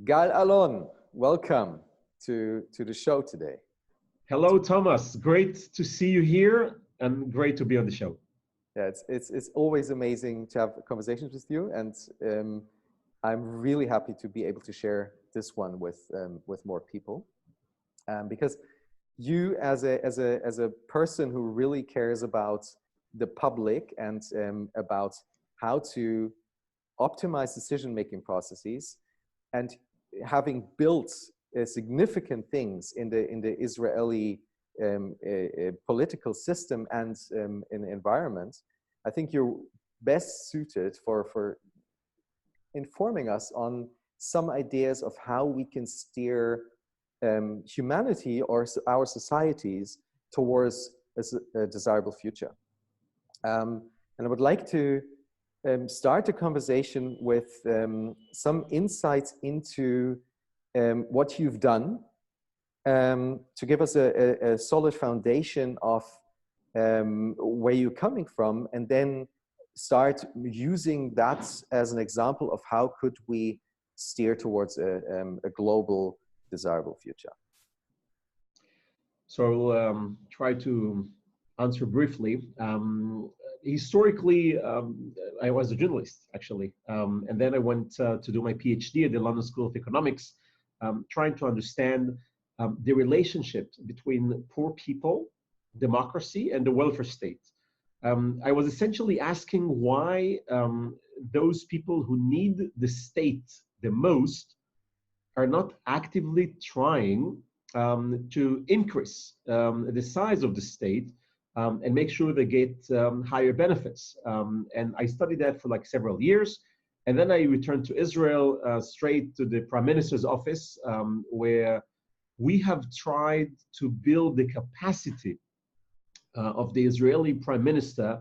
Gal Alon, welcome to the show today. Hello, Thomas. Great to see you here and great to be on the show. Yeah, it's always amazing to have conversations with you, and I'm really happy to be able to share this one with more people, because you as a person who really cares about the public and about how to optimize decision-making processes, and having built significant things in the Israeli political system and in the environment, I think you're best suited for informing us on some ideas of how we can steer humanity or our societies towards a desirable future. And I would like to start the conversation with some insights into what you've done to give us a solid foundation of where you're coming from, and then start using that as an example of how could we steer towards a global desirable future. So I'll try to answer briefly. Historically, I was a journalist, actually. And then I went to do my PhD at the London School of Economics, trying to understand the relationship between poor people, democracy, and the welfare state. I was essentially asking why those people who need the state the most are not actively trying to increase the size of the state and make sure they get higher benefits. And I studied that for like several years. And then I returned to Israel, straight to the Prime Minister's office, where we have tried to build the capacity of the Israeli Prime Minister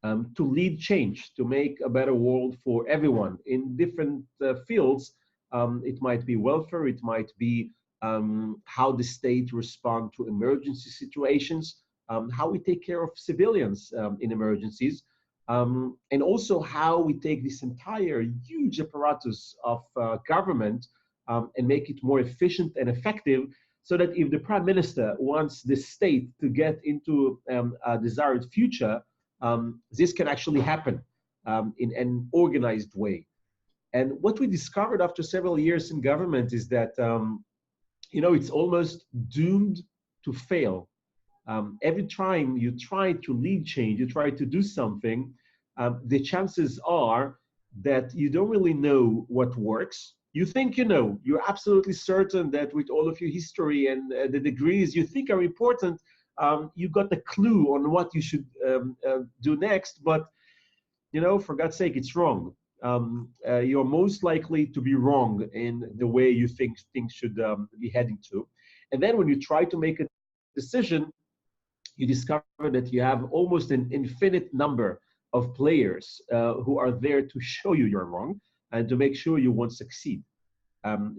to lead change, to make a better world for everyone in different fields. It might be welfare, it might be how the state responds to emergency situations, how we take care of civilians in emergencies, and also how we take this entire huge apparatus of government and make it more efficient and effective, so that if the Prime Minister wants the state to get into a desired future, this can actually happen in an organized way. And what we discovered after several years in government is that it's almost doomed to fail. Every time you try to lead change, you try to do something, the chances are that you don't really know what works. You think you know, you're absolutely certain that with all of your history and the degrees you think are important, you got the clue on what you should do next, but for God's sake, it's wrong. You're most likely to be wrong in the way you think things should be heading to. And then when you try to make a decision, you discover that you have almost an infinite number of players who are there to show you you're wrong and to make sure you won't succeed.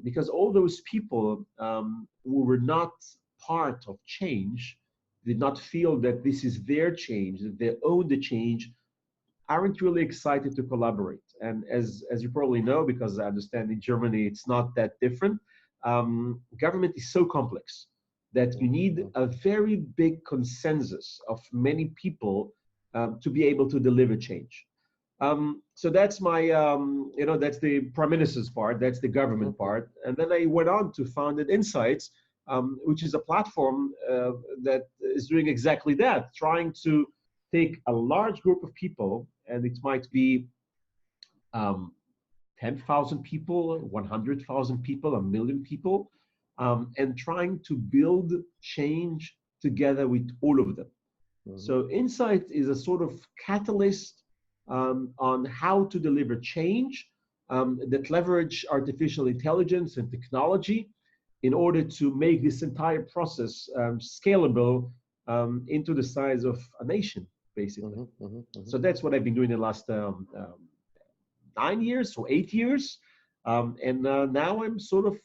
Because all those people who were not part of change, did not feel that this is their change, that they own the change, aren't really excited to collaborate. And as you probably know, because I understand in Germany it's not that different, government is so complex that you need a very big consensus of many people to be able to deliver change. So that's my, that's the Prime Minister's part, that's the government part. And then I went on to founded Insights, which is a platform that is doing exactly that, trying to take a large group of people, and it might be 10,000 people, 100,000 people, 1 million people, and trying to build change together with all of them. Mm-hmm. So Insight is a sort of catalyst on how to deliver change that leverage artificial intelligence and technology in order to make this entire process scalable into the size of a nation, basically. Mm-hmm, mm-hmm, mm-hmm. So that's what I've been doing the last 9 years or 8 years. And now I'm sort of,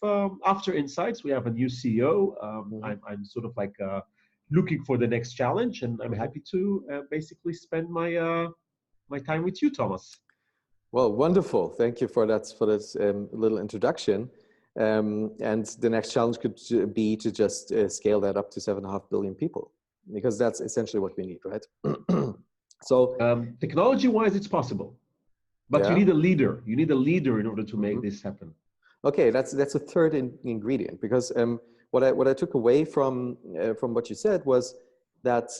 after Insights, we have a new CEO. I'm sort of like looking for the next challenge, and I'm happy to basically spend my my time with you, Thomas. Well, wonderful. Thank you for that little introduction. And the next challenge could be to just scale that up to 7.5 billion people, because that's essentially what we need, right? So technology-wise, it's possible, but you yeah. need a leader. You need a leader in order to make this happen. Okay, that's a third ingredient, because what I took away from what you said was that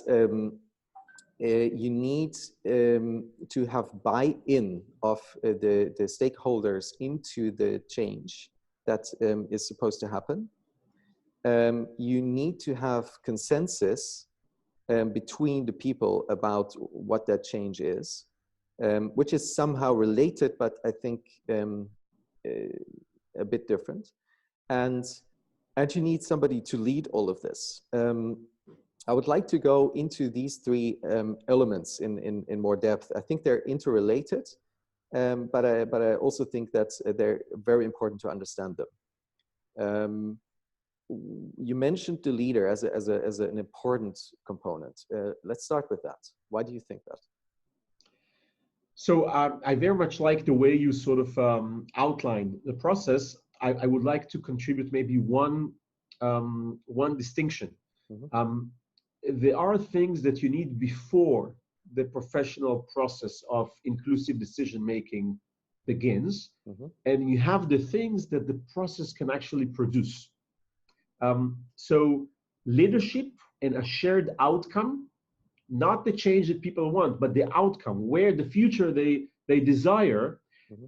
you need to have buy-in of the stakeholders into the change that is supposed to happen. You need to have consensus between the people about what that change is, which is somehow related, but I think a bit different. And you need somebody to lead all of this. I would like to go into these three elements in more depth. I think they're interrelated, but I also think that they're very important to understand them. You mentioned the leader as an important component. Let's start with that. Why do you think that? So I very much like the way you sort of outline the process. I would like to contribute maybe one distinction. There are things that you need before the professional process of inclusive decision making begins, and you have the things that the process can actually produce. So leadership and a shared outcome, not the change that people want, but the outcome, where the future they desire.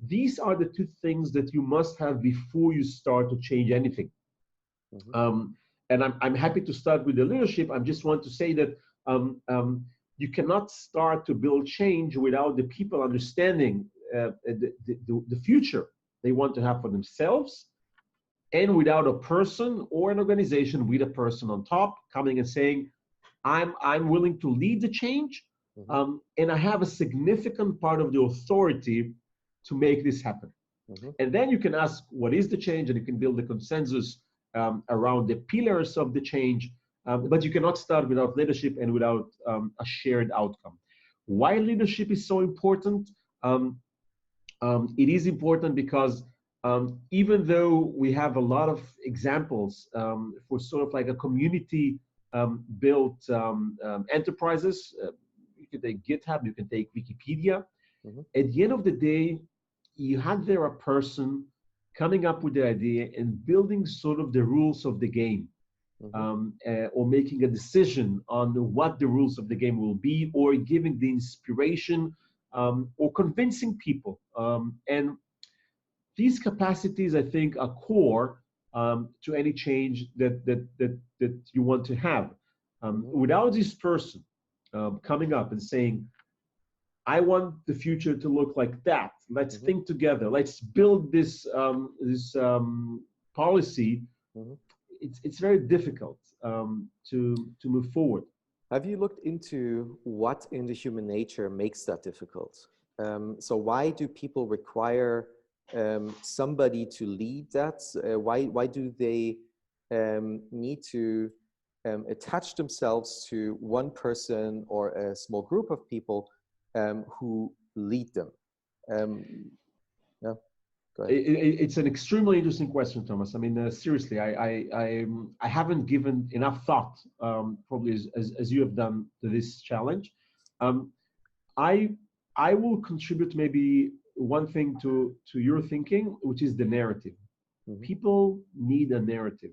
These are the two things that you must have before you start to change anything. And I'm happy to start with the leadership. I just want to say that you cannot start to build change without the people understanding the future they want to have for themselves, and without a person or an organization with a person on top coming and saying, I'm willing to lead the change, and I have a significant part of the authority to make this happen. And then you can ask, what is the change? And you can build a consensus around the pillars of the change, but you cannot start without leadership and without a shared outcome. Why leadership is so important? It is important because even though we have a lot of examples for sort of like a community built enterprises, you can take GitHub, you can take Wikipedia. At the end of the day, you had there a person coming up with the idea and building sort of the rules of the game, or making a decision on what the rules of the game will be, or giving the inspiration, or convincing people. And these capacities, I think, are core to any change that you want to have. Without this person coming up and saying, I want the future to look like that. Let's think together. Let's build this policy. It's very difficult to move forward. Have you looked into what in the human nature makes that difficult? So why do people require somebody to lead that? Why do they need to attach themselves to one person or a small group of people who lead them? Yeah, go ahead. It's an extremely interesting question, Thomas. I mean, seriously, I haven't given enough thought, probably as you have done, to this challenge. I will contribute maybe one thing to your thinking, which is the narrative. People need a narrative.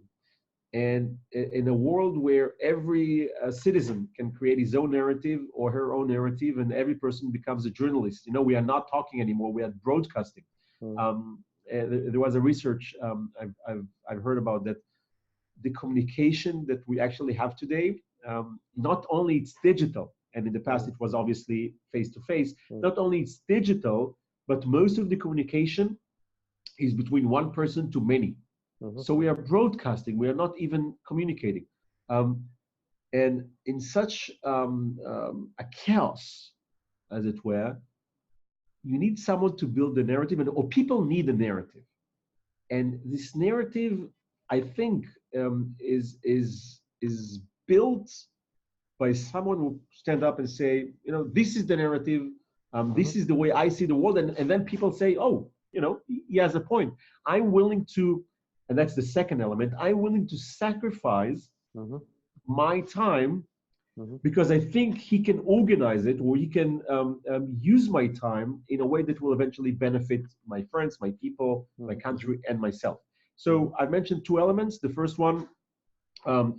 And in a world where every citizen can create his own narrative or her own narrative, and every person becomes a journalist, you know, we are not talking anymore, we are broadcasting. There was a research I've heard about that the communication that we actually have today, not only it's digital, and in the past it was obviously face-to-face, not only it's digital, but most of the communication is between one person to many. So we are broadcasting, we are not even communicating. And in such a chaos, as it were, you need someone to build the narrative, or people need a narrative. And this narrative, I think, is built by someone who stand up and say, you know, this is the narrative, this is the way I see the world. And then people say, oh, you know, he has a point. I'm willing to and that's the second element, I'm willing to sacrifice my time because I think he can organize it, or he can use my time in a way that will eventually benefit my friends, my people, my country, and myself. So I mentioned two elements. The first one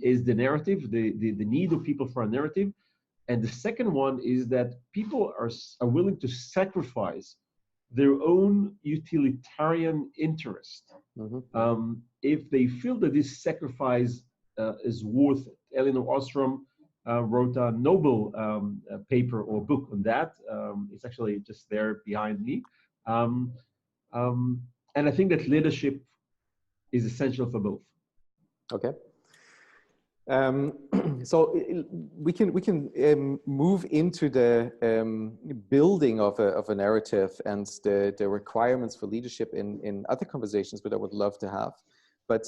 is the narrative, the need of people for a narrative. And the second one is that people are willing to sacrifice their own utilitarian interest if they feel that this sacrifice is worth it. Elinor Ostrom wrote a Nobel paper or book on that. It's actually just there behind me. And I think that leadership is essential for both. Okay. So we can move into the building of a narrative and the requirements for leadership in other conversations that I would love to have. But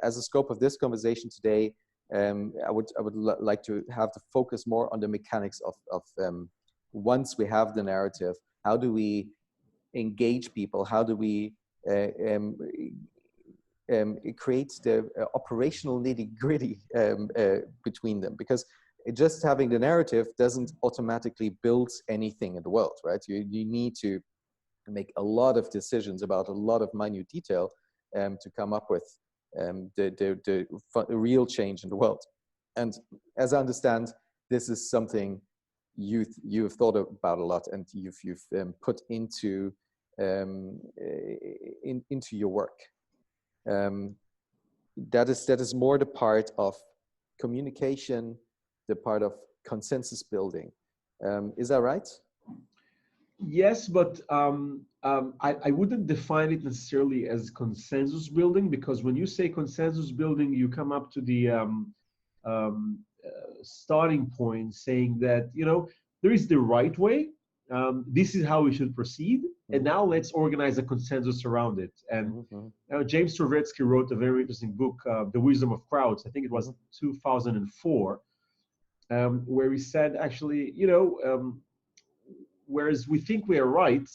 as a scope of this conversation today, I would like to have the focus more on the mechanics of once we have the narrative, how do we engage people? How do we it creates the operational nitty-gritty between them, because just having the narrative doesn't automatically build anything in the world, right? You need to make a lot of decisions about a lot of minute detail to come up with the real change in the world. And as I understand, this is something you've thought about a lot, and you've put into your work. That is more the part of communication, the part of consensus building. Is that right? Yes, but I wouldn't define it necessarily as consensus building, because when you say consensus building, you come up to the starting point saying that, you know, there is the right way. This is how we should proceed, and now let's organize a consensus around it. And James Tversky wrote a very interesting book, The Wisdom of Crowds. I think it was 2004, where he said, actually, you know, whereas we think we are right,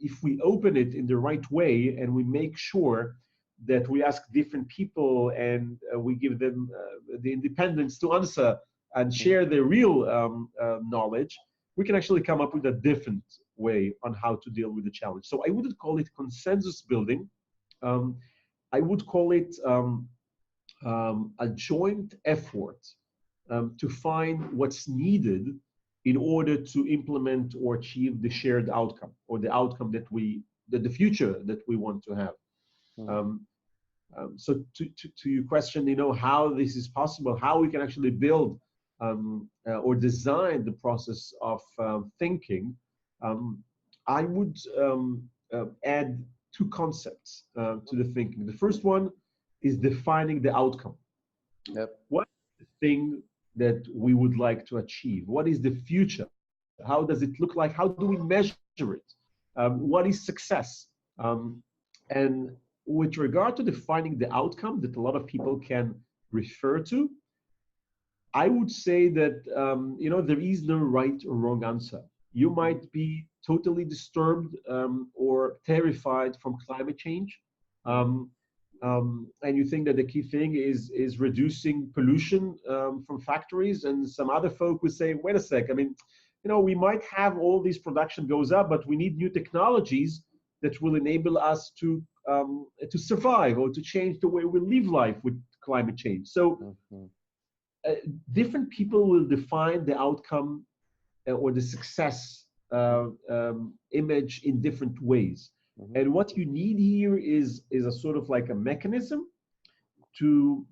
if we open it in the right way and we make sure that we ask different people and we give them the independence to answer and share their real knowledge, we can actually come up with a different way on how to deal with the challenge. So I wouldn't call it consensus building. I would call it a joint effort to find what's needed in order to implement or achieve the shared outcome, or the outcome that the future that we want to have. So to your question, you know, how this is possible, how we can actually build or design the process of thinking, I would add two concepts to the thinking. The first one is defining the outcome. What is the thing that we would like to achieve? What is the future? How does it look like? How do we measure it? What is success? And with regard to defining the outcome that a lot of people can refer to, I would say that, you know, there is no right or wrong answer. You might be totally disturbed or terrified from climate change. And you think that the key thing is reducing pollution from factories, and some other folk would say, wait a sec, I mean, you know, we might have all these production goes up, but we need new technologies that will enable us to survive or to change the way we live life with climate change. So different people will define the outcome or the success image in different ways. And what you need here is a sort of like a mechanism to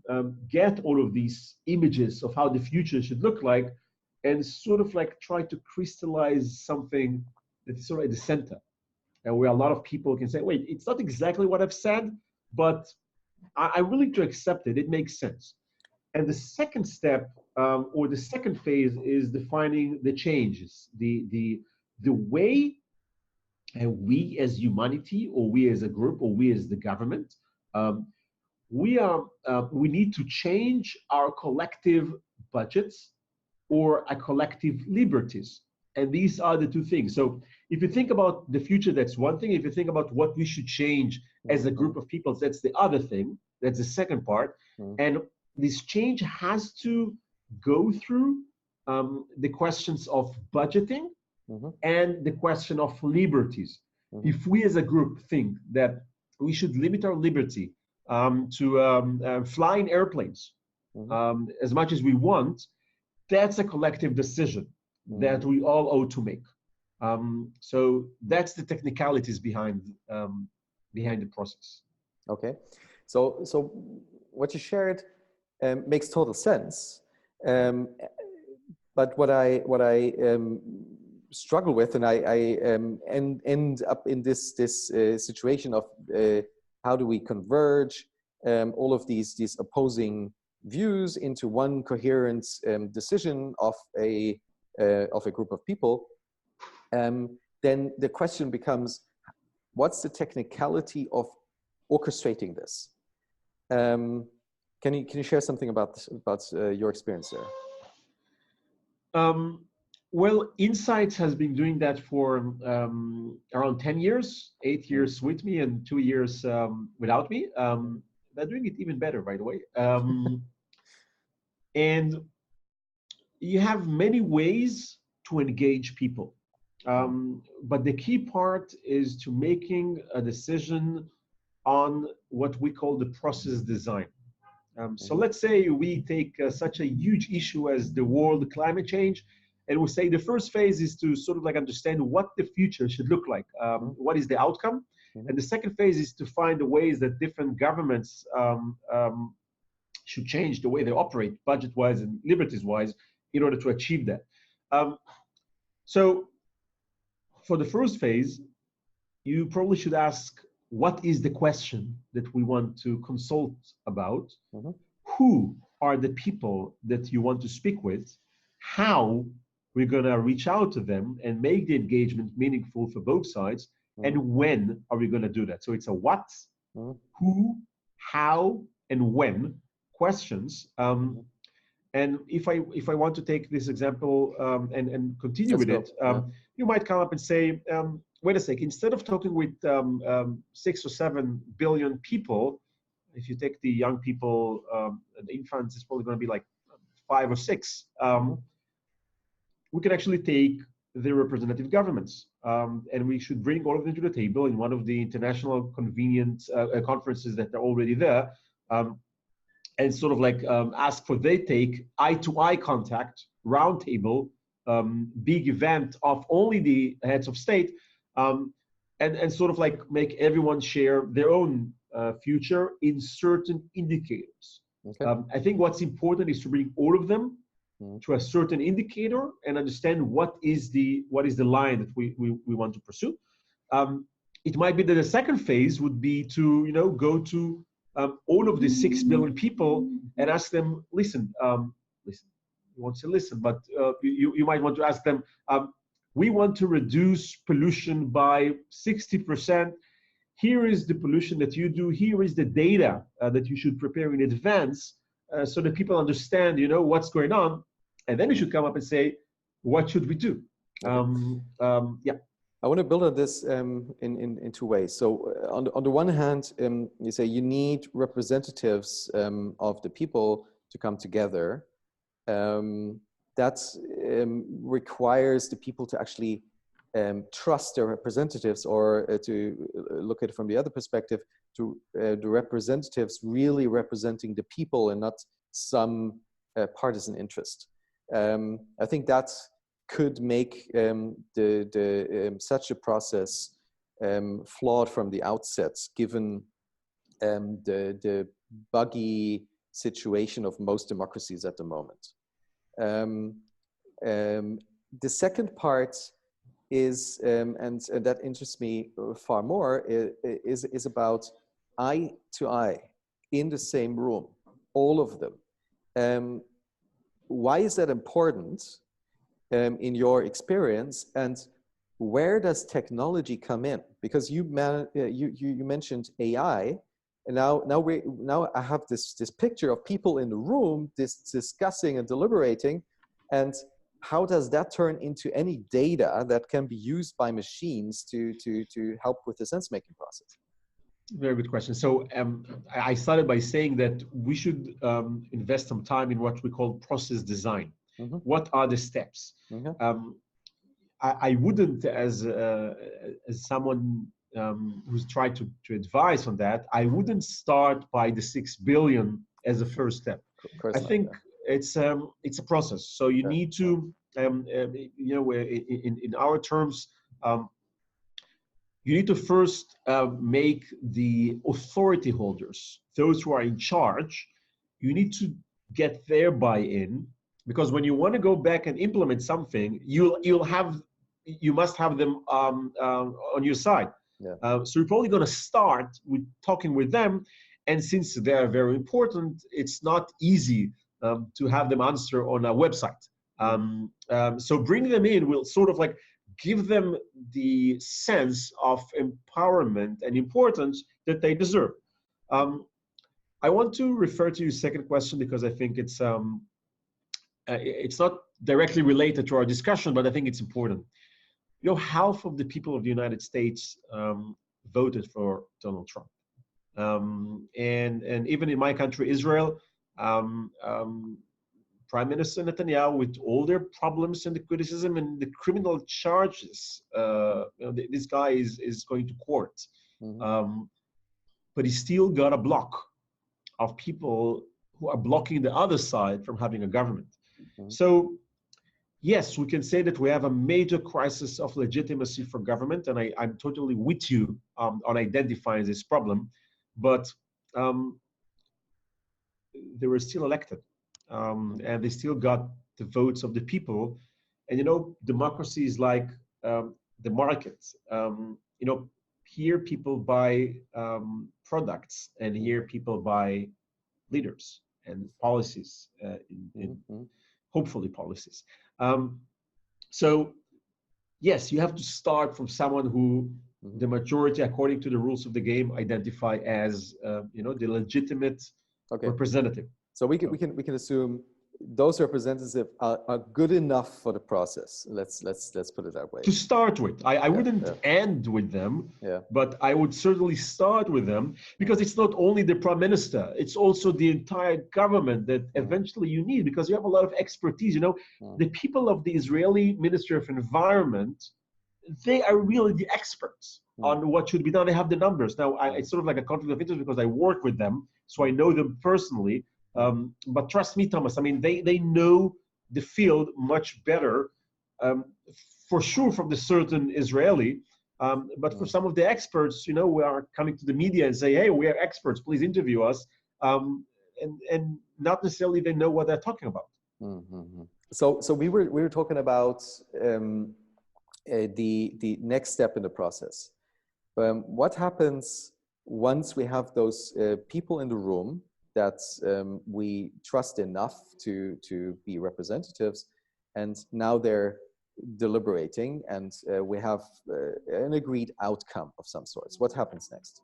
get all of these images of how the future should look like, and sort of like try to crystallize something that is sort of at the center, and where a lot of people can say, wait, it's not exactly what I've said, but I'm willing to accept it. It makes sense. And the second step, or the second phase, is defining the changes, the way we as humanity, or we as a group, or we as the government, we need to change our collective budgets or our collective liberties. And these are the two things. So if you think about the future, that's one thing. If you think about what we should change as a group of people, that's the other thing. That's the second part. And this change has to go through the questions of budgeting and the question of liberties. If we as a group think that we should limit our liberty to fly in airplanes as much as we want, that's a collective decision that we all owe to make. So that's the technicalities behind the process. Okay, so what you shared makes total sense. But what I struggle with, and I end up in this situation of how do we converge all of these opposing views into one coherent decision of a group of people. Then the question becomes, what's the technicality of orchestrating this? Can you share something about your experience there? Well, Insights has been doing that for around 10 years, 8 years with me and 2 years without me. They're doing it even better, by the way. And you have many ways to engage people. But the key part is to making a decision on what we call the process design. So let's say we take such a huge issue as the world climate change, and we say the first phase is to sort of like understand what the future should look like. What is the outcome? And the second phase is to find the ways that different governments should change the way they operate, budget-wise and liberties-wise, in order to achieve that. So for the first phase, you probably should ask, what is the question that we want to consult about? Who are the people that you want to speak with? How we're going to reach out to them and make the engagement meaningful for both sides? And when are we going to do that? So it's a what, who, how, and when questions. And if I want to take this example and continue with it, you might come up and say, wait a sec, instead of talking with 6 or 7 billion people, if you take the young people, the infants, it's probably going to be like 5 or 6. We can actually take the representative governments, and we should bring all of them to the table in one of the international convenient conferences that are already there, and sort of like ask for their take, eye-to-eye contact, round table, big event of only the heads of state, and sort of like make everyone share their own future in certain indicators. I think what's important is to bring all of them to a certain indicator and understand what is the line that we want to pursue. It might be that the second phase would be to go to all of the 6 billion people and ask them, listen. You won't say listen, but you might want to ask them, we want to reduce pollution by 60%. Here is the pollution that you do. Here is the data that you should prepare in advance so that people understand, what's going on. And then you should come up and say, what should we do? Yeah. I want to build on this in 2 ways. So on the one hand, you say you need representatives of the people to come together. That requires the people to actually trust their representatives, or to look at it from the other perspective, to the representatives really representing the people and not some partisan interest. I think that could make such a process flawed from the outset, given the buggy situation of most democracies at the moment. The second part is, and that interests me far more, is about eye to eye, in the same room, all of them. Why is that important in your experience, and where does technology come in? Because you mentioned AI, and now I have this picture of people in the room discussing and deliberating, and how does that turn into any data that can be used by machines to help with the sense-making process? Very good question. So I started by saying that we should invest some time in what we call process design. Mm-hmm. What are the steps? Mm-hmm. I wouldn't, as someone who's tried to advise on that, I wouldn't start by the 6 billion as a first step. I think it's a process. So you need to, you know, in our terms, you need to first make the authority holders, those who are in charge, you need to get their buy-in, because when you want to go back and implement something, you must have them on your side. Yeah. So you're probably going to start with talking with them, and since they are very important, it's not easy to have them answer on a website. So bring them in will sort of like give them the sense of empowerment and importance that they deserve. I want to refer to your second question because I think it's not directly related to our discussion, but I think it's important. You know, half of the people of the United States voted for Donald Trump. And even in my country, Israel, Prime Minister Netanyahu, with all their problems and the criticism and the criminal charges, you know, this guy is going to court. Mm-hmm. But he still got a block of people who are blocking the other side from having a government. Mm-hmm. So, yes, we can say that we have a major crisis of legitimacy for government, and I'm totally with you on identifying this problem, but they were still elected. And they still got the votes of the people. And, you know, democracy is like the market. You know, here people buy products, and here people buy leaders and policies, hopefully policies. So, yes, you have to start from someone who the majority, according to the rules of the game, identify as, you know, the legitimate representative. So we can assume those representatives are good enough for the process. Let's put it that way. To start with, I wouldn't end with them, but I would certainly start with them, because it's not only the prime minister, it's also the entire government that eventually you need, because you have a lot of expertise. You know, the people of the Israeli Ministry of Environment, they are really the experts on what should be done. They have the numbers. Now, it's sort of like a conflict of interest because I work with them, so I know them personally. But trust me, Thomas, I mean, they know the field much better, for sure, from the certain Israeli, but for some of the experts, you know, we are coming to the media and say, hey, we are experts, please interview us, and not necessarily they know what they're talking about. Mm-hmm. So we were talking about the next step in the process. What happens once we have those people in the room that we trust enough to be representatives, and now they're deliberating, and we have an agreed outcome of some sorts? What happens next?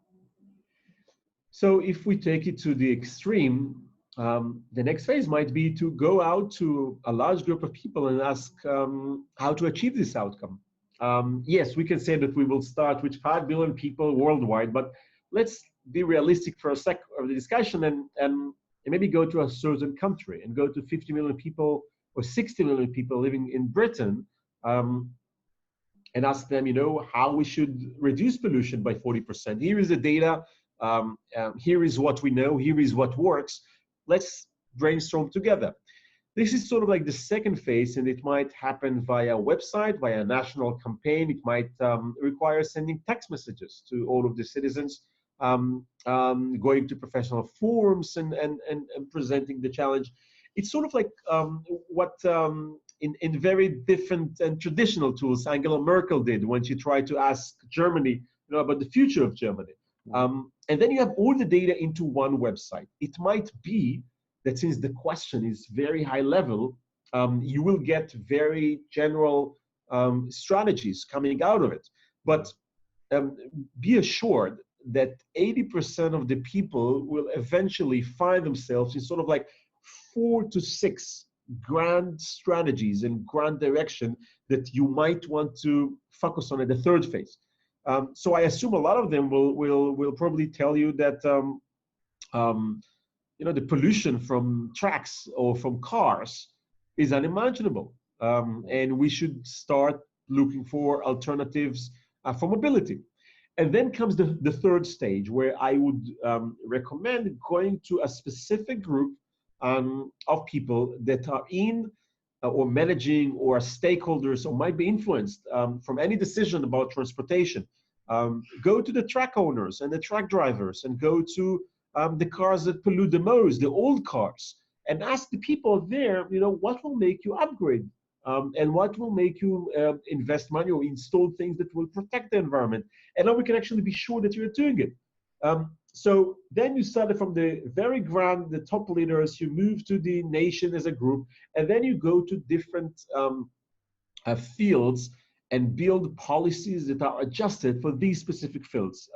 So if we take it to the extreme, the next phase might be to go out to a large group of people and ask how to achieve this outcome. Yes, we can say that we will start with 5 billion people worldwide, but let's be realistic for a sec of the discussion and maybe go to a certain country and go to 50 million people or 60 million people living in Britain, and ask them, you know, how we should reduce pollution by 40%. Here is the data. Here is what we know. Here is what works. Let's brainstorm together. This is sort of like the second phase, and it might happen via a website, via a national campaign. It might require sending text messages to all of the citizens, going to professional forums and presenting the challenge. It's sort of like what in very different and traditional tools Angela Merkel did when she tried to ask Germany, you know, about the future of Germany. And then you have all the data into one website. It might be that since the question is very high level, you will get very general strategies coming out of it. But be assured that 80% of the people will eventually find themselves in sort of like 4 to 6 grand strategies and grand direction that you might want to focus on at the third phase. So I assume a lot of them will probably tell you that the pollution from trucks or from cars is unimaginable, and we should start looking for alternatives for mobility. And then comes the third stage, where I would recommend going to a specific group of people that are in or managing or are stakeholders or might be influenced from any decision about transportation. Go to the truck owners and the truck drivers, and go to the cars that pollute the most, the old cars, and ask the people there, what will make you upgrade, and what will make you invest money or install things that will protect the environment. And then we can actually be sure that you're doing it. So then you started from the very grand, the top leaders, you move to the nation as a group, and then you go to different fields and build policies that are adjusted for these specific fields.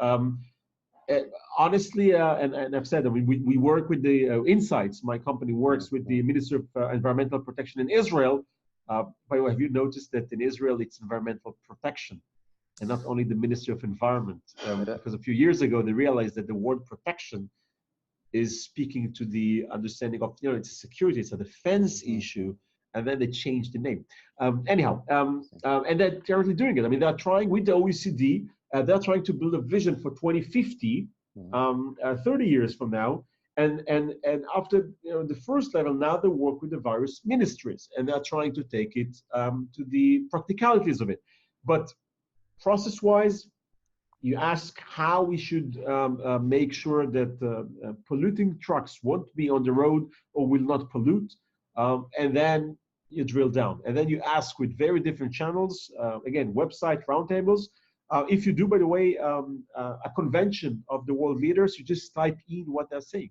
Honestly, and I've said, we work with the Insights. My company works with the Ministry of Environmental Protection in Israel. By the way, have you noticed that in Israel it's environmental protection and not only the Ministry of Environment? Because a few years ago they realized that the word protection is speaking to the understanding of, it's a security, it's a defense issue, and then they changed the name. And they're currently doing it. They're trying with the OECD. They're trying to build a vision for 2050, 30 years from now. And after the first level, now they work with the various ministries, and they're trying to take it to the practicalities of it. But process-wise, you ask how we should make sure that polluting trucks won't be on the road or will not pollute, and then you drill down. And then you ask with very different channels, again, website, roundtables. If you do, by the way, a convention of the world leaders, you just type in what they're saying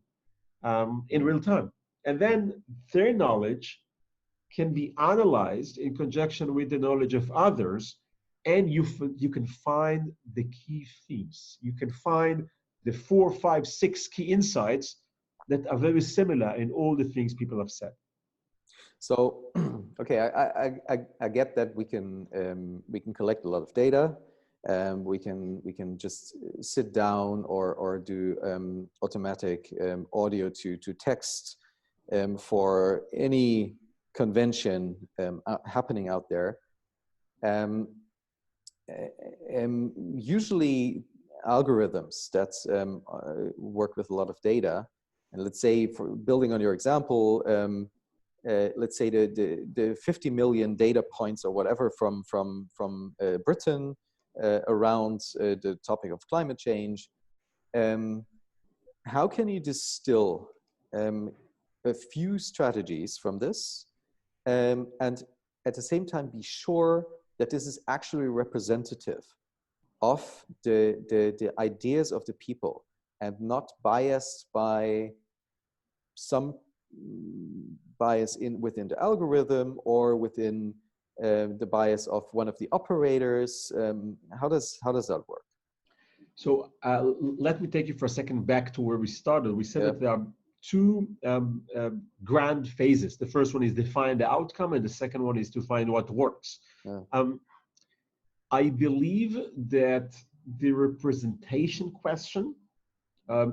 in real time. And then their knowledge can be analyzed in conjunction with the knowledge of others, and you can find the key themes. You can find the 4, 5, 6 key insights that are very similar in all the things people have said. So, okay, I get that we can collect a lot of data. We can just sit down or do automatic audio to text for any convention happening out there. Usually algorithms that work with a lot of data, and let's say, for building on your example, let's say the 50 million data points or whatever from Britain around the topic of climate change, how can you distill a few strategies from this, and at the same time be sure that this is actually representative of the ideas of the people and not biased by some bias within the algorithm or within the bias of one of the operators? How does that work? So let me take you for a second back to where we started. We said that there are two grand phases. The first one is define the outcome, and the second one is to find what works. I believe that the representation question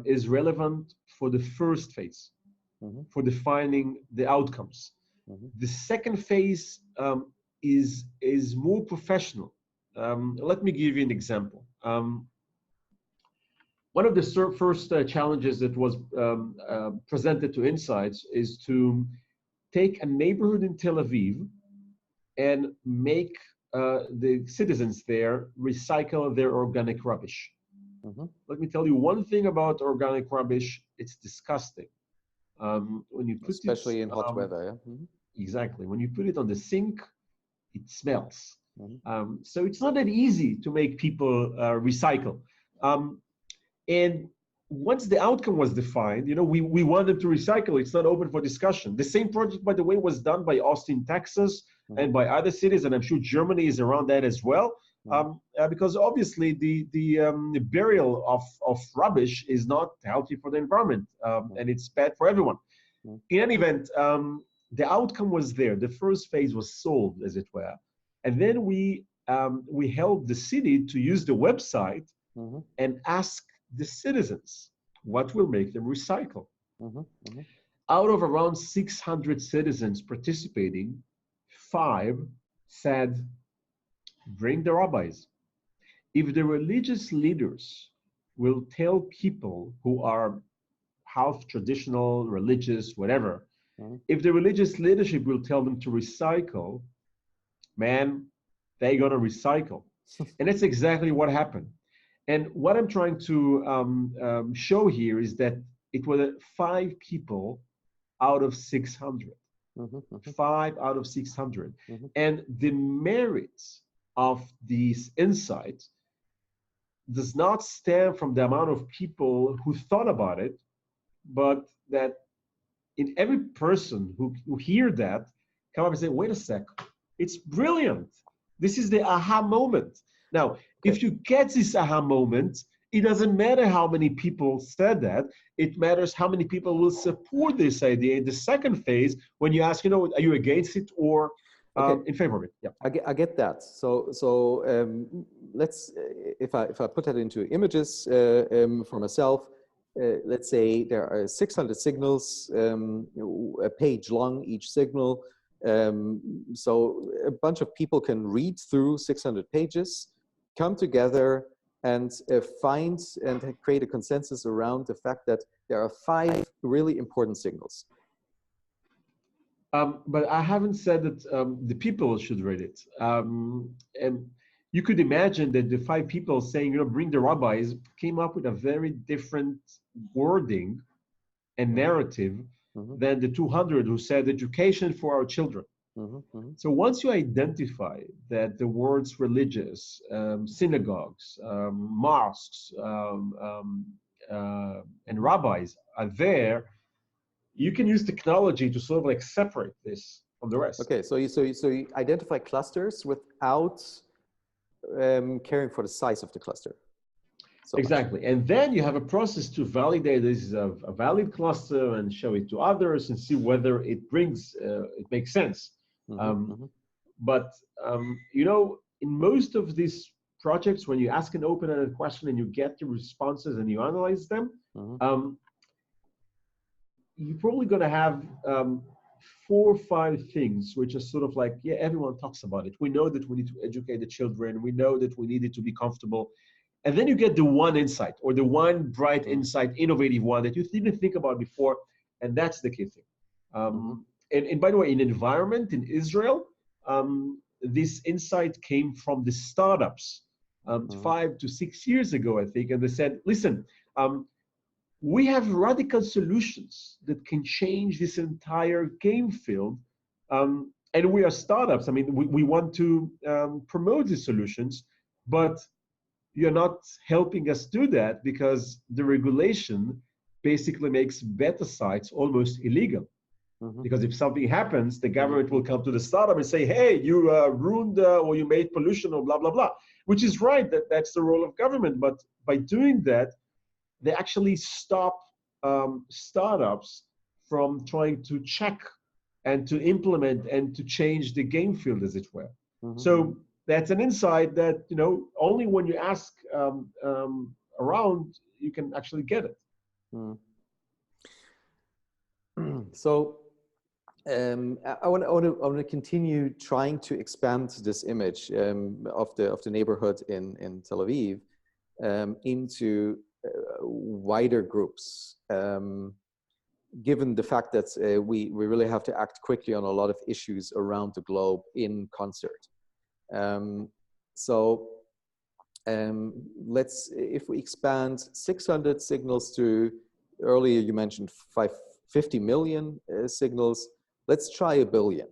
is relevant for the first phase, for defining the outcomes. The second phase is more professional. Let me give you an example. One of the first challenges that was presented to Insights is to take a neighborhood in Tel Aviv and make the citizens there recycle their organic rubbish. Let me tell you one thing about organic rubbish: it's disgusting. When you put especially in hot weather. Exactly. When you put it on the sink, it smells. So it's not that easy to make people recycle. And once the outcome was defined, we want them to recycle. It's not open for discussion. The same project, by the way, was done by Austin, Texas, and by other cities, and I'm sure Germany is around that as well. Because obviously the burial of rubbish is not healthy for the environment, and it's bad for everyone. In any event, the outcome was there. The first phase was solved, as it were. And then we helped the city to use the website Mm-hmm. and ask the citizens what will make them recycle. Mm-hmm. Mm-hmm. Out of around 600 citizens participating, 5 said, bring the rabbis. If the religious leaders will tell people who are half traditional, religious, whatever, Mm-hmm. if the religious leadership will tell them to recycle, man, they're going to recycle. And that's exactly what happened. And what I'm trying to show here is that it was 5 people out of 600. Mm-hmm. Mm-hmm. 5 out of 600. Mm-hmm. And the merits of these insights does not stem from the amount of people who thought about it, but that in every person who hear that, come up and say, wait a sec, it's brilliant. This is the aha moment. Now, Okay. if you get this aha moment, it doesn't matter how many people said that. It matters how many people will support this idea in the second phase when you ask, are you against it or Okay. in favor of it? Yeah. I get that. So let's if I put that into images for myself, let's say there are 600 signals, a page long each signal. So a bunch of people can read through 600 pages, come together, and find and create a consensus around the fact that there are 5 really important signals. But I haven't said that the people should read it. And you could imagine that the 5 people saying, bring the rabbis, came up with a very different wording and narrative Mm-hmm. than the 200 who said education for our children. Mm-hmm. Mm-hmm. So once you identify that the words religious, synagogues, mosques, and rabbis are there, you can use technology to sort of like separate this from the rest. Okay, so you identify clusters without caring for the size of the cluster. So exactly, and then you have a process to validate this is a valid cluster and show it to others and see whether it it makes sense. Mm-hmm. But in most of these projects, when you ask an open-ended question and you get the responses and you analyze them, Mm-hmm. you're probably going to have 4 or 5 things which are sort of like, yeah, everyone talks about it. We know that we need to educate the children. We know that we need it to be comfortable. And then you get the one insight or the one bright insight, innovative one that you didn't think about before. And that's the key thing. And by the way, in environment in Israel, this insight came from the startups 5 to 6 years ago, I think. And they said, listen, we have radical solutions that can change this entire game field. And we are startups. I mean, we want to promote these solutions, but you're not helping us do that because the regulation basically makes beta sites almost illegal. Mm-hmm. Because if something happens, the government will come to the startup and say, hey, you ruined or you made pollution or blah, blah, blah, which is right. That's the role of government. But by doing that, they actually stop startups from trying to check and to implement and to change the game field, as it were. Mm-hmm. So that's an insight that, only when you ask around, you can actually get it. Mm. So I want to continue trying to expand this image of the neighborhood in Tel Aviv into wider groups. Given the fact that we really have to act quickly on a lot of issues around the globe in concert. If we expand 600 signals to, earlier you mentioned 50 million signals, let's try a billion.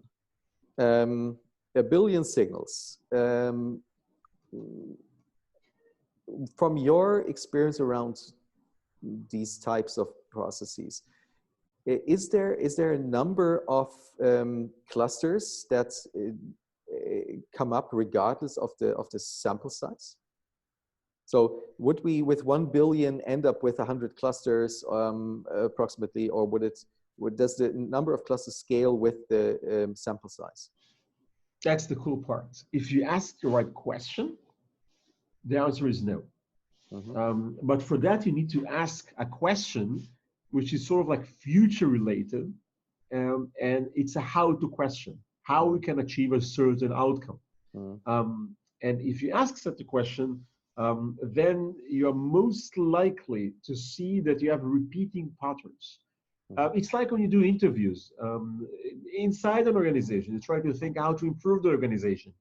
A billion signals. From your experience around these types of processes, is there a number of clusters that come up regardless of the sample size? So would we, with 1 billion, end up with 100 clusters approximately, or would it does the number of clusters scale with the sample size? That's the cool part. If you ask the right question, the answer is no. But for that, you need to ask a question which is sort of like future related, and it's a how-to question, how we can achieve a certain outcome. And if you ask such a question, then you're most likely to see that you have repeating patterns. It's like when you do interviews inside an organization, you try to think how to improve the organization.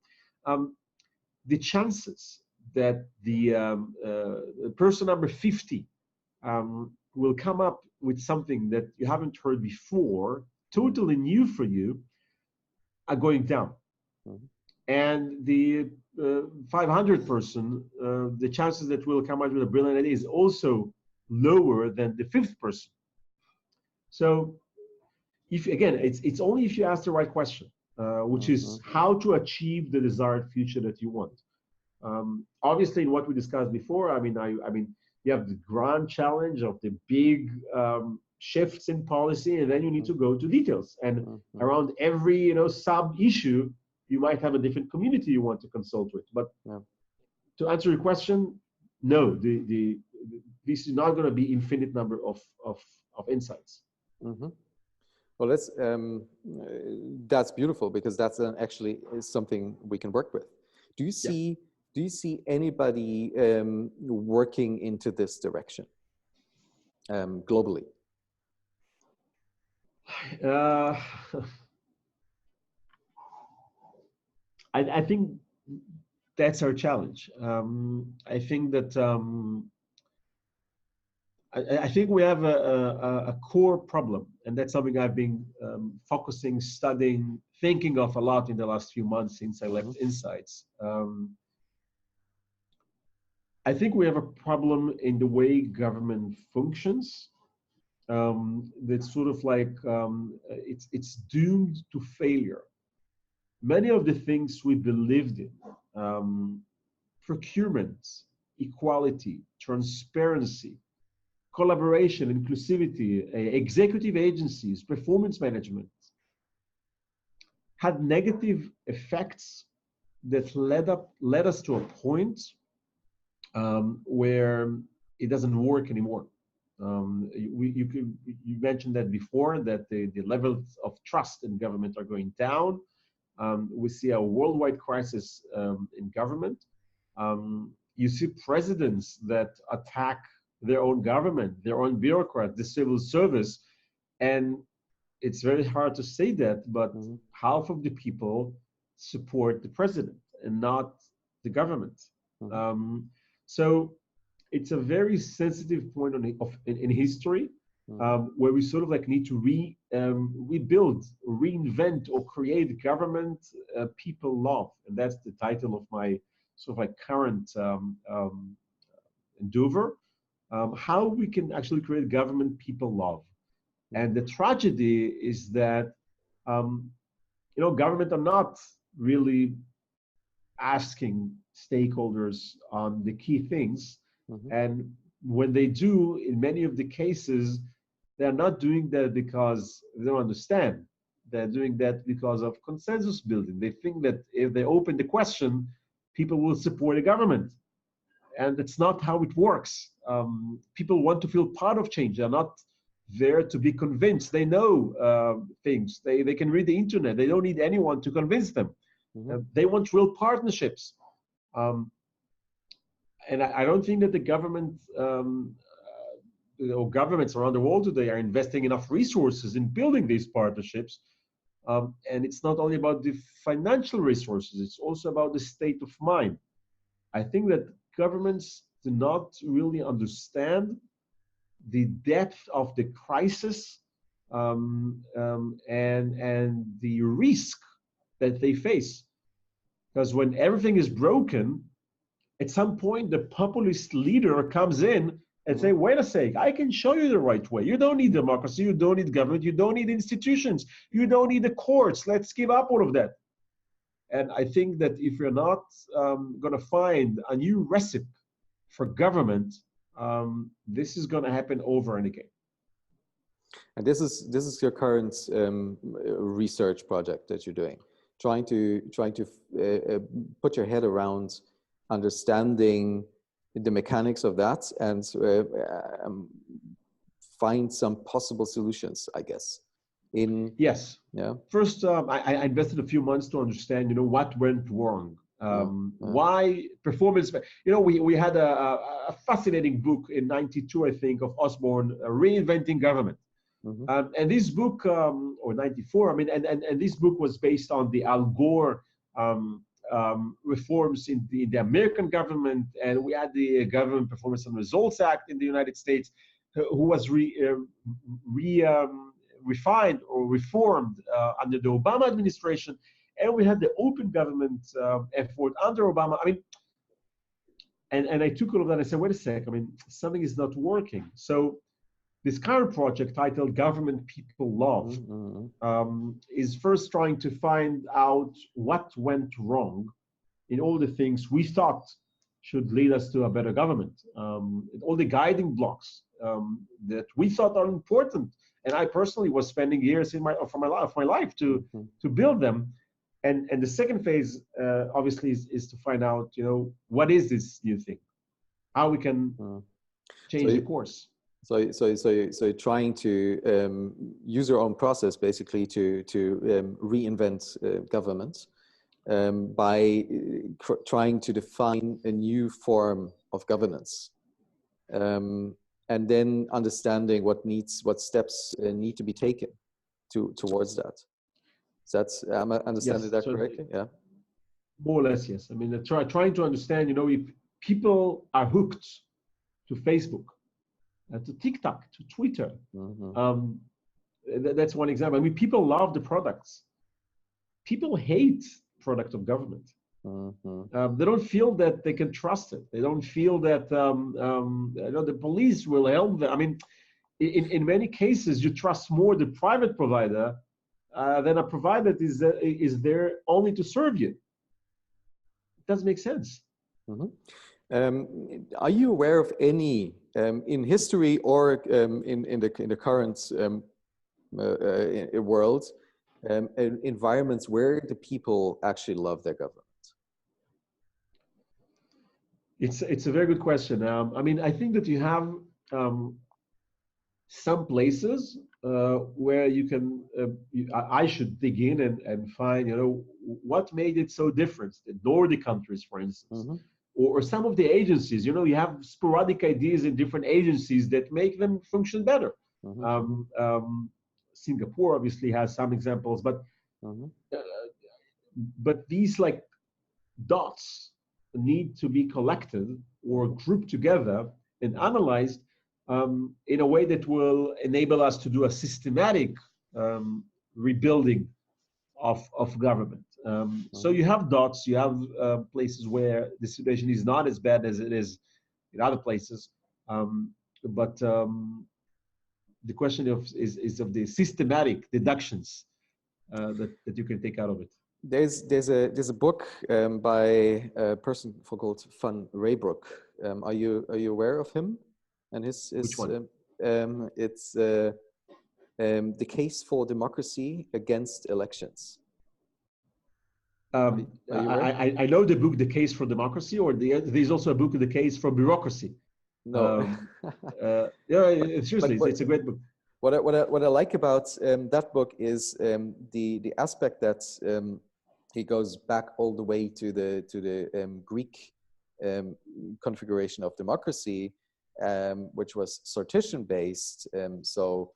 The chances that the person number 50 will come up with something that you haven't heard before, totally new for you, are going down. And the 500 person, the chances that will come out with a brilliant idea is also lower than the 5th person. So if again, it's only if you ask the right question, which is how to achieve the desired future that you want. Obviously, in what we discussed before, I mean, you have the grand challenge of the big shifts in policy, and then you need to go to details. And around every sub issue, you might have a different community you want to consult with. But to answer your question, no, this is not going to be infinite number of insights. Well, that's beautiful, because that's actually is something we can work with. Do you see anybody working into this direction globally? I think that's our challenge. I think that I think we have a core problem, and that's something I've been focusing, studying, thinking of a lot in the last few months since I left Insights. I think we have a problem in the way government functions. That's sort of like it's doomed to failure. Many of the things we believed in, procurement, equality, transparency, collaboration, inclusivity, executive agencies, performance management, had negative effects that led us to a point where it doesn't work anymore. You mentioned that before, that the levels of trust in government are going down. We see a worldwide crisis in government. You see presidents that attack their own government, their own bureaucrats, the civil service, and it's very hard to say that, but half of the people support the president and not the government. So it's a very sensitive point in history, where we sort of like need to rebuild, reinvent, or create government people love, and that's the title of my sort of like current endeavor. How we can actually create government people love. And the tragedy is that government are not really asking stakeholders on the key things. And when they do, in many of the cases, they're not doing that because they don't understand. They're doing that because of consensus building. They think that if they open the question, people will support the government. And that's not how it works. People want to feel part of change. They're not there to be convinced. They know things. They can read the internet. They don't need anyone to convince them. They want real partnerships. And I don't think that the government or governments around the world today are investing enough resources in building these partnerships. And it's not only about the financial resources, it's also about the state of mind. I think that governments do not really understand the depth of the crisis and the risk that they face. Because when everything is broken, at some point the populist leader comes in and say, wait a sec, I can show you the right way. You don't need democracy, you don't need government, you don't need institutions, you don't need the courts. Let's give up all of that. And I think that if you're not going to find a new recipe for government, this is going to happen over and again. And this is your current research project that you're doing, trying to put your head around understanding the mechanics of that and find some possible solutions, I guess. Yes. Yeah. First, I invested a few months to understand, what went wrong. Why performance? We had a fascinating book in '92, I think, of Osborne, Reinventing Government. And this book, or '94, I mean, and this book was based on the Al Gore reforms in the American government, and we had the Government Performance and Results Act in the United States, who was refined or reformed under the Obama administration, and we had the open government effort under Obama. I mean, and I took all of that and I said, wait a sec, I mean, something is not working. So this current project titled Government People Love is first trying to find out what went wrong in all the things we thought should lead us to a better government. All the guiding blocks that we thought are important. And I personally was spending years of my life to build them. And the second phase, obviously, is to find out, what is this new thing? How we can change the course. So trying to use your own process basically to reinvent government by trying to define a new form of governance, and then understanding what steps need to be taken towards that. So that's am I understanding that correctly? Yeah. More or less, yes. I mean, trying to understand, if people are hooked to Facebook, to TikTok, to Twitter. That's one example. I mean, people love the products. People hate product of government. They don't feel that they can trust it. They don't feel that the police will help them. I mean, in many cases, you trust more the private provider than a provider that is there only to serve you. It doesn't make sense. Are you aware of any in history or in the current world environments where the people actually love their government? It's a very good question. I mean, I think that you have some places where you can. I should dig in and find, what made it so different. The Nordic countries, for instance. Or some of the agencies, you have sporadic ideas in different agencies that make them function better. Singapore obviously has some examples, but these like dots need to be collected or grouped together and analyzed in a way that will enable us to do a systematic rebuilding of government. So you have dots, you have places where the situation is not as bad as it is in other places, but the question is of the systematic deductions that you can take out of it. There's a book by a person called Van Raybroek. Are you aware of him and his Which one? It's The Case for Democracy Against Elections. I know the book, The Case for Democracy, or there's also a book, The Case for Bureaucracy. No. Yeah, seriously, it's a great book. What I like about that book is the aspect that he goes back all the way to the Greek configuration of democracy, which was sortition based. So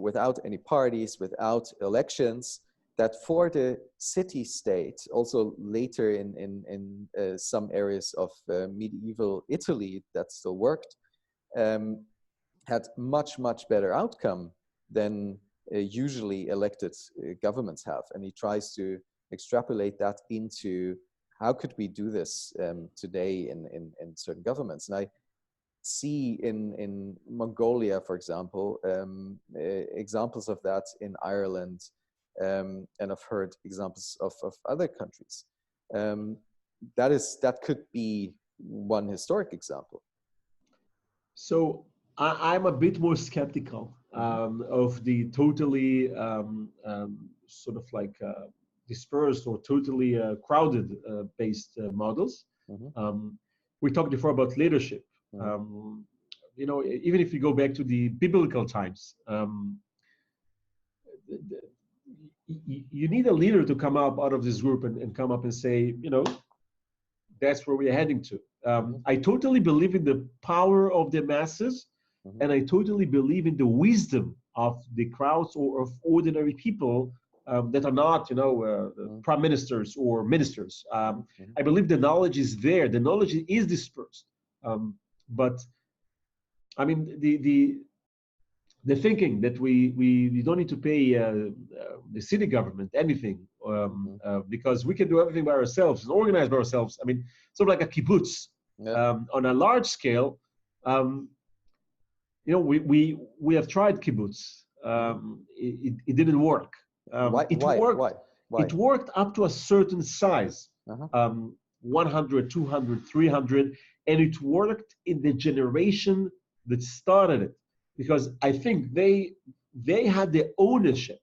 without any parties, without elections. That for the city-state, also later in some areas of medieval Italy that still worked, had much better outcome than usually elected governments have. And he tries to extrapolate that into how could we do this today in certain governments. And I see in Mongolia, for example, examples of that in Ireland, and I've heard examples of other countries. That could be one historic example. So I'm a bit more skeptical of the totally sort of like dispersed or totally crowded based models. We talked before about leadership. You know, even if you go back to the biblical times, you need a leader to come up out of this group and come up and say, you know, that's where we're heading to. I totally believe in the power of the masses, and I totally believe in the wisdom of the crowds or of ordinary people that are not, you know, prime ministers or ministers. I believe the knowledge is there. The knowledge is dispersed. But I mean, the thinking that we don't need to pay the city government anything because we can do everything by ourselves and organize by ourselves. I mean, sort of like a kibbutz on a large scale. You know, we have tried kibbutz. It didn't work. Why? It worked up to a certain size, 100, 200, 300, and it worked in the generation that started it. Because I think they had the ownership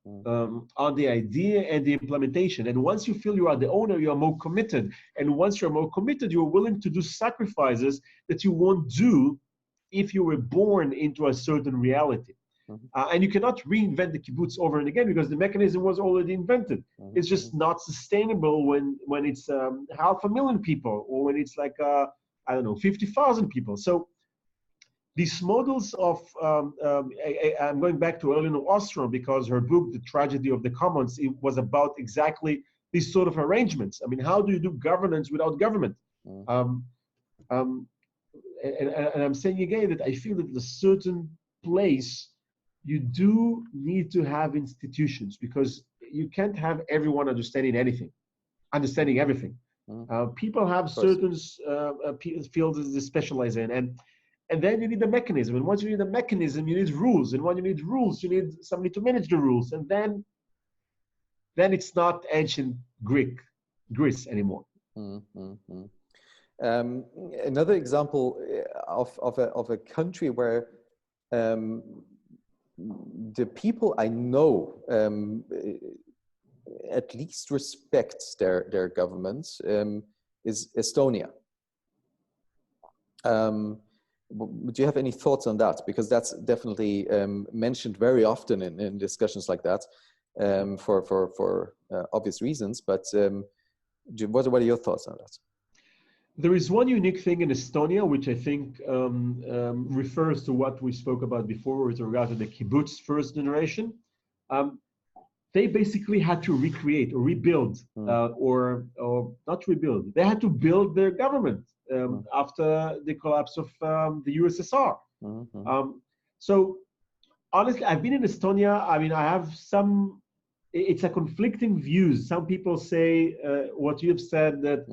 on the idea and the implementation. And once you feel you are the owner, you are more committed. And once you're more committed, you're willing to do sacrifices that you won't do if you were born into a certain reality. And you cannot reinvent the kibbutz over and again because the mechanism was already invented. It's just not sustainable when it's 500,000 people or when it's like, I don't know, 50,000 people. So these models of, I'm going back to Elinor Ostrom because her book, The Tragedy of the Commons, it was about exactly these sort of arrangements. I mean, how do you do governance without government? And I'm saying again that I feel that at a certain place, you do need to have institutions because you can't have everyone understanding everything. People have certain fields that they specialize in, and then you need a mechanism. And once you need a mechanism, you need rules. And when you need rules, you need somebody to manage the rules. And then it's not ancient Greece anymore. Another example of a country where the people I know at least respect their governments is Estonia. Do you have any thoughts on that? Because that's definitely mentioned very often in discussions like that for obvious reasons. But what are your thoughts on that? There is one unique thing in Estonia, which I think refers to what we spoke about before with regard to the kibbutz first generation. They basically had to recreate or rebuild, or not rebuild. They had to build their government after the collapse of the USSR. So honestly, I've been in Estonia. I mean, I have some. It's a conflicting views. Some people say what you have said that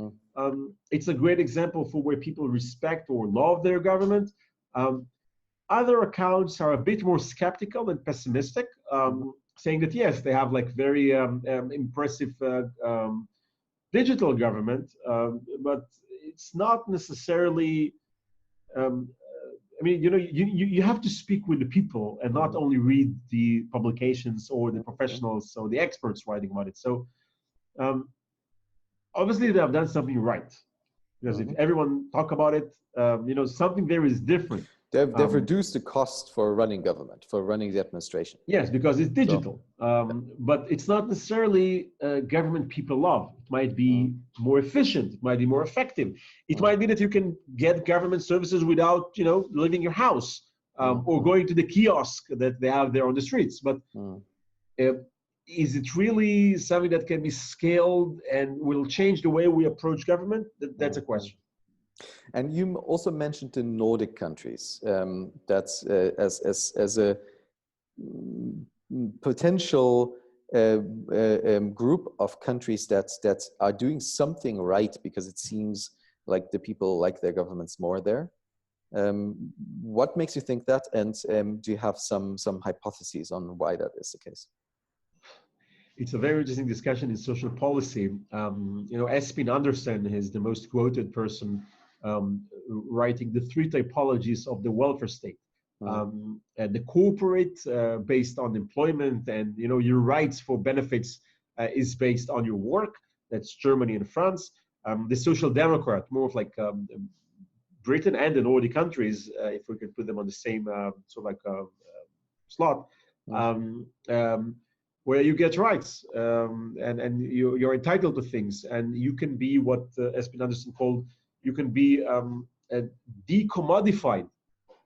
it's a great example for where people respect or love their government. Other accounts are a bit more skeptical and pessimistic, saying that yes, they have like very impressive digital government, but it's not necessarily. I mean, you know, you have to speak with the people and not only read the publications or the professionals or the experts writing about it. So obviously they have done something right, because if everyone talk about it, you know, something there is different. They've reduced the cost for running government, for running the administration. Yes, because it's digital. But it's not necessarily government people love. It might be more efficient. It might be more effective. It might be that you can get government services without, you know, leaving your house or going to the kiosk that they have there on the streets. But is it really something that can be scaled and will change the way we approach government? That's a question. And you also mentioned the Nordic countries that's as a potential group of countries that are doing something right, because it seems like the people like their governments more there. What makes you think that? And do you have some hypotheses on why that is the case? It's a very interesting discussion in social policy. You know, Espen Andersen is the most quoted person writing the three typologies of the welfare state. And the corporate based on employment and your rights for benefits is based on your work. That's Germany and France. The social democrat, more of like Britain and the Nordic countries, if we could put them on the same sort of like slot, where you get rights and you're entitled to things, and you can be what Espen Andersen called, you can be decommodified.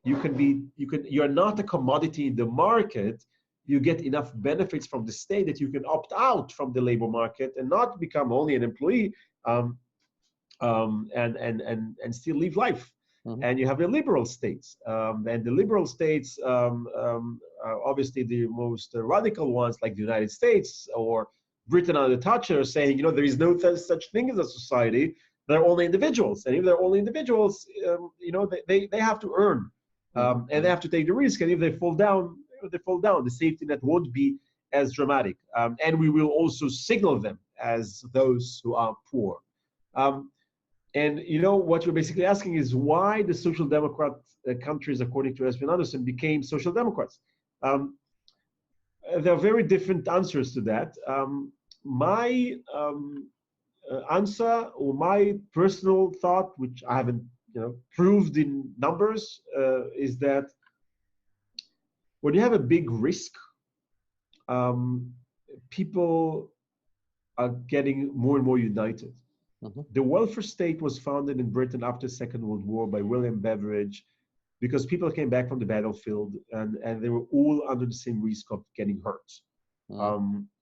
You're not a commodity in the market. You get enough benefits from the state that you can opt out from the labor market and not become only an employee, and still live life. And you have the liberal states, and the liberal states, obviously the most radical ones, like the United States or Britain under Thatcher, saying, there is no such thing as a society. They're only individuals, and if they're only individuals, they have to earn, and they have to take the risk. And if they fall down, the safety net won't be as dramatic, and we will also signal them as those who are poor. And what you're basically asking is why the social democrat countries, according to Espen Andersen, became social democrats. There are very different answers to that. My answer, or my personal thought, which I haven't proved in numbers, is that when you have a big risk, people are getting more and more united. The welfare state was founded in Britain after the Second World War by William Beveridge, because people came back from the battlefield and they were all under the same risk of getting hurt.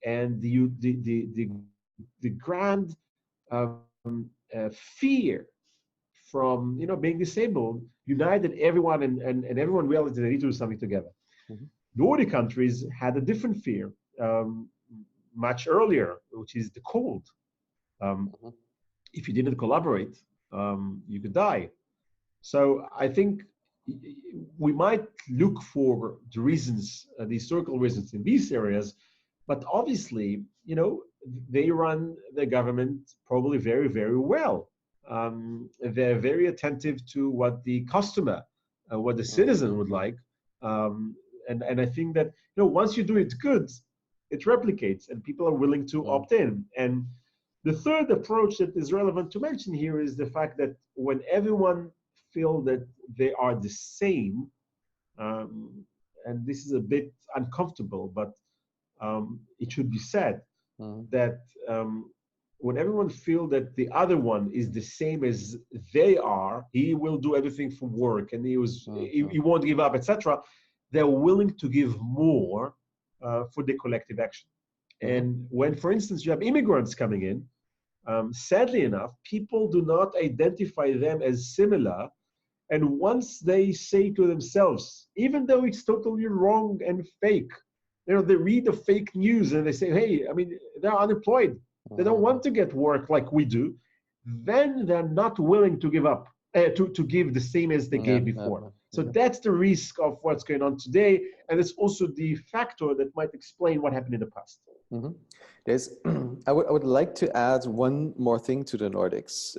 And the grand fear from being disabled united everyone, and everyone realized that they need to do something together. Nordic countries had a different fear much earlier, which is the cold. If you didn't collaborate, you could die. So I think we might look for the reasons, the historical reasons in these areas, but obviously, they run the government probably very, very well. They're very attentive to what the customer, what the citizen would like. And I think that, once you do it good, it replicates and people are willing to opt in. And the third approach that is relevant to mention here is the fact that when everyone feel that they are the same, and this is a bit uncomfortable, but it should be said, that when everyone feel that the other one is the same as they are, he will do everything for work and he won't give up, etc. They're willing to give more for the collective action. And when, for instance, you have immigrants coming in, sadly enough, people do not identify them as similar. And once they say to themselves, even though it's totally wrong and fake, they read the fake news and they say, hey, they're unemployed. They don't want to get work like we do. Then they're not willing to give up, to give the same as they gave before. So that's the risk of what's going on today. And it's also the factor that might explain what happened in the past. I would like to add one more thing to the Nordics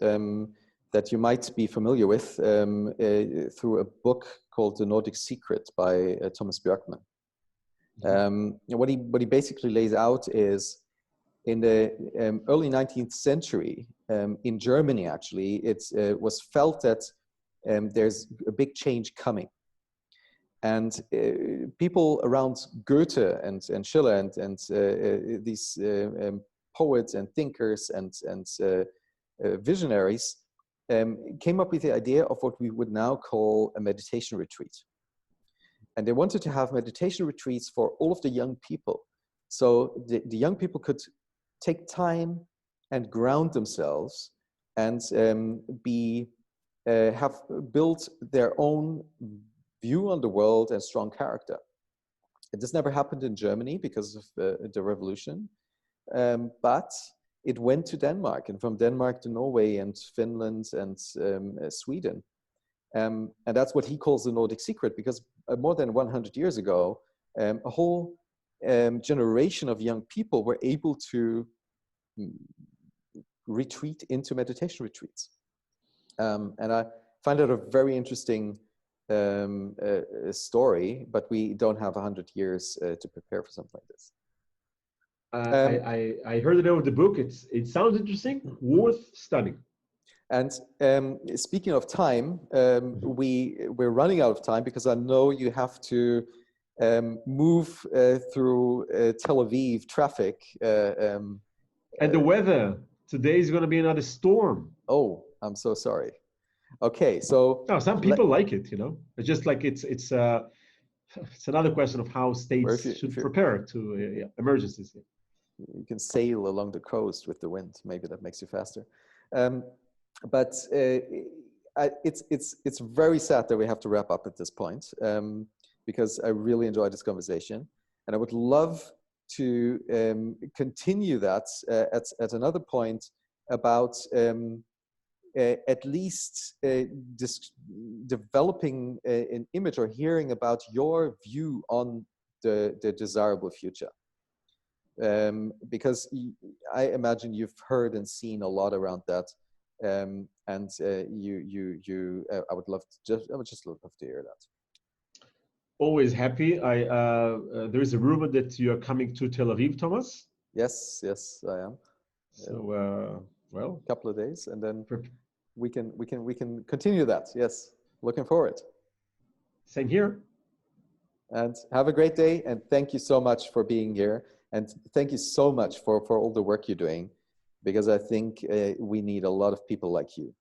that you might be familiar with through a book called The Nordic Secret by Thomas Björkman. What he basically lays out is, in the early 19th century, in Germany actually, it was felt that there's a big change coming. And people around Goethe and Schiller and these poets and thinkers and visionaries came up with the idea of what we would now call a meditation retreat. And they wanted to have meditation retreats for all of the young people. So the young people could take time and ground themselves and have built their own view on the world and strong character. This never happened in Germany because of the revolution, but it went to Denmark, and from Denmark to Norway and Finland and Sweden. And that's what he calls the Nordic secret, because more than 100 years ago, a whole generation of young people were able to retreat into meditation retreats. And I find it a very interesting story, but we don't have 100 years to prepare for something like this. I heard the name of the book. It sounds interesting, worth studying. And speaking of time, we're running out of time because I know you have to move through Tel Aviv traffic. And the weather today is going to be another storm. Oh, I'm so sorry. Okay, so no, some people like it. It's just like it's another question of how states should prepare to emergencies. You can sail along the coast with the wind. Maybe that makes you faster. But it's very sad that we have to wrap up at this point, because I really enjoyed this conversation, and I would love to continue that at another point about at least developing an image or hearing about your view on the desirable future. Because I imagine you've heard and seen a lot around that. I would just love to hear that. Always happy. There is a rumor that you are coming to Tel Aviv, Thomas. Yes, I am. So well, a couple of days, and then we can continue that. Yes, looking forward. Same here. And have a great day, and thank you so much for being here, and thank you so much for all the work you're doing. Because I think we need a lot of people like you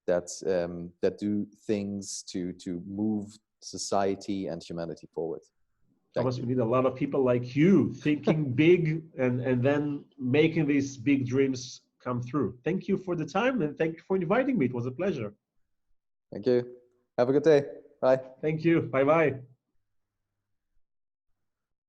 that do things to move society and humanity forward. Thomas, we need a lot of people like you thinking big and then making these big dreams come through. Thank you for the time, and thank you for inviting me. It was a pleasure. Thank you. Have a good day. Bye. Thank you. Bye-bye.